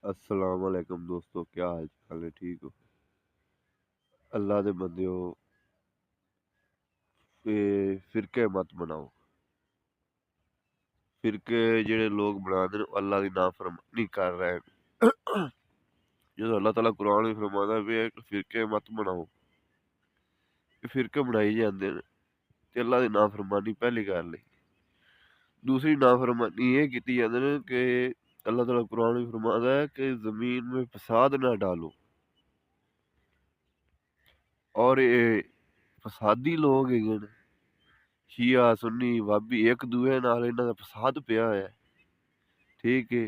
अस्सलाम वालेकुम दोस्तों, क्या हाल चाल है? ठीक हो? अल्लाह दे बंदेओ, फिरके मत बनाओ। फिरके जेह्ड़े लोग बना दे न, अल्लाह दी नाफरमानी कर रहे न। ਜਦੋਂ ਅੱਲਾਹ ਤਾਲਾ ਕੁਰਾਨ ਵਿੱਚ ਫਰਮਾਉਂਦਾ ਵੀ ਕਿ ਫਿਰਕੇ ਮਤ ਬਣਾਓ, ਇਹ ਫਿਰਕੇ ਬਣਾਈ ਜਾਂਦੇ ਨੇ ਤੇ ਅੱਲਾਹ ਦੀ ਨਾਫਰਮਾਨੀ ਪਹਿਲੀ ਗੱਲ ਹੈ। दूसरी नाफरमानी ये की जाती है कि अल्लाह ताला कुरान में फरमाता है कि ज़मीन में फसाद ना डालो। और ये फसादी लोग हैगे ने, शिया सुन्नी वाबी, एक दूए नाल इन्हां दा फसाद पिया होया है। ठीक है,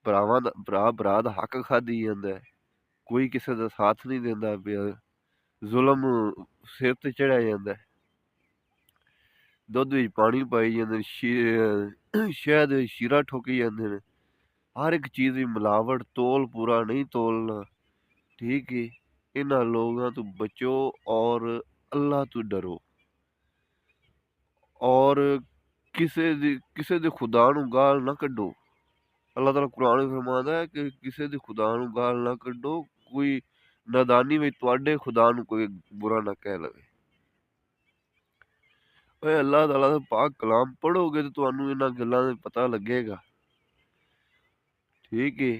भरा दा हक खाधी ਜਾਂਦਾ है, कोई किसे दा साथ नहीं देंदा पिया, जुल्म सिर ते चढ़ाया ਜਾਂਦਾ है, दुद्ध विच पानी पाई ਜਾਂਦੇ ने, शहद विच शीरा ठोकी ਜਾਂਦੇ ने, हर एक चीज़ दी मिलावट, तोल पूरा नहीं तोलना। ठीक है, इन्हां लोगां तो बचो और अल्लाह तो डरो। और किसे दे खुदा नूं गाल ना कड्डो। अल्लाह ताला कुरान में फरमांदा है कि किसे दे खुदा नूं गाल ना कड्डो, कोई नादानी विच तुहाडे खुदा नूं कोई बुरा ना कह लवे। ओए अल्लाह ताला दा पाक कलाम पढ़ोगे तो तुहानूं इन्हां गल्लां दा पता लगेगा। ठीक है,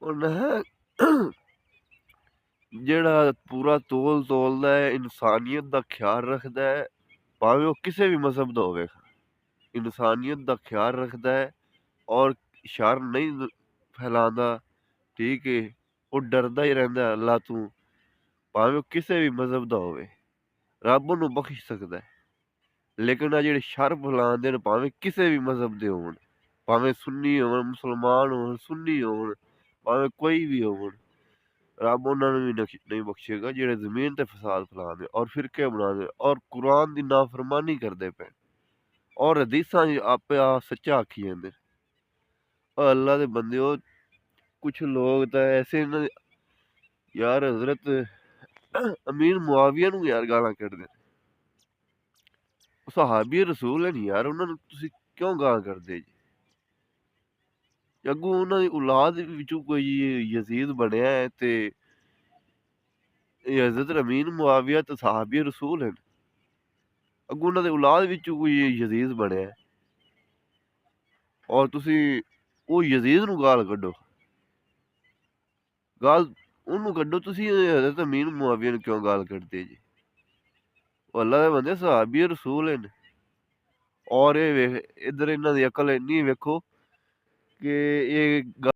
हुण जेह्ड़ा पूरा तोल तोलदा है, इंसानियत दा ख्याल रखदा है, भावें ओह किसे भी मज़हब दा होवे, इंसानियत दा ख्याल रखदा है और शर नहीं फैलांदा। ठीक है, ओह डरदा ही रैंदा है अल्लाह तों, भावें ओह किसे भी मज़हब दा होवे, रब ओनूं बख्श सकदा है। लेकिन आ जेह्ड़े शर फैलांदे न, भावें किसे भी मज़हब दे होण, भावें सुन्नी होण, मुसलमान होण, सुन्नी होण, भावें कोई भी होण, रब उन्हां नूं भी नहीं बख्शेगा जेह्ड़े ज़मीन ते फसाद फैलांदे और फिरके बनांदे और कुरान दी नाफरमानी करदे पे और हदीसां च आपे आप सच्चा आखी जांदे। ओए अल्लाह दे बंदेओ, कुछ लोग तां ऐसे न यार, हज़रत अमीर मुआविया नूं यार गालां कढदे। सहाबी रसूल हन यार, उन्हां नूं तुसीं क्यों गालां कढदे जी? अग्गों उन्हां दी औलाद विचों कोई यजीद बणिया है ते हज़रत अमीर मुआविया ते सहाबी रसूल हन। अग्गों उन्हां दे औलाद विचों कोई यजीद बणिया है और तुसीं ओह यजीद नूं गाल कड्डो। गाल ओनूं कड्डो, तुसीं हज़रत अमीर मुआविया नूं क्यों गाल कढदे जी? ओह अल्लाह दे बंदे, सहाबी रसूल हन। और ये वेख, इधर इन्हां दी अकल इन्नी वेखो कि ये